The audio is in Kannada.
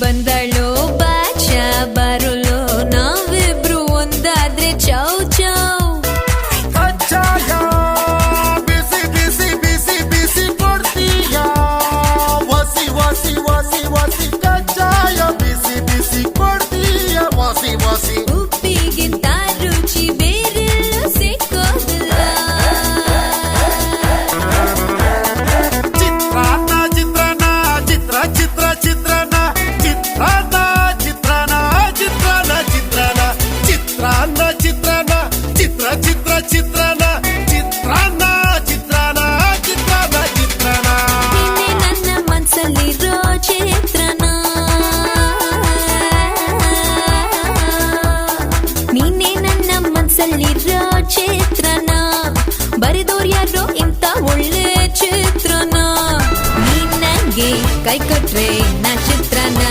ಬಂದಳು ಬಾಚ ಬರುಳು ನಾವಿಬ್ರು ಒಂದಾದ್ರೆ ಚೌ ಚೌ ಕಜ್ಜಾಯ ಬಿಸಿ ಬಿಸಿ ಬಿಸಿ ಬಿಸಿ ಕೊಡ್ತೀಯ ವಾಸಿ ವಾಸಿ ವಾಸಿ ವಾಸಿ ಕಜ್ಜಾಯ ಬಿಸಿ ಬಿಸಿ ಕೊಡ್ತೀಯ ವಾಸಿ ವಾಸಿ ಉಪ್ಪಿಗಿಂತ ರುಚಿ ಬೇರೆಲ್ಲೂ ಸಿಕ್ಕೋದಿಲ್ಲ ಚಿತ್ರಾನ್ನ ನೀನೆ ನನ್ನ ಮನ್ಸಲ್ಲಿರೋ ಚಿತ್ರನ ನೀನೆ ನನ್ನ ಮನ್ಸಲ್ಲಿರೋ ಚಿತ್ರನ ಬರೆದೋರ್ ಯಾರೋ ಇಂತ ಒಳ್ಳೆ ಚಿತ್ರನ ನೀನ್ ನಂಗೆ ಕೈ ಕೊಟ್ರೆ ನಾ ಚಿತ್ರನ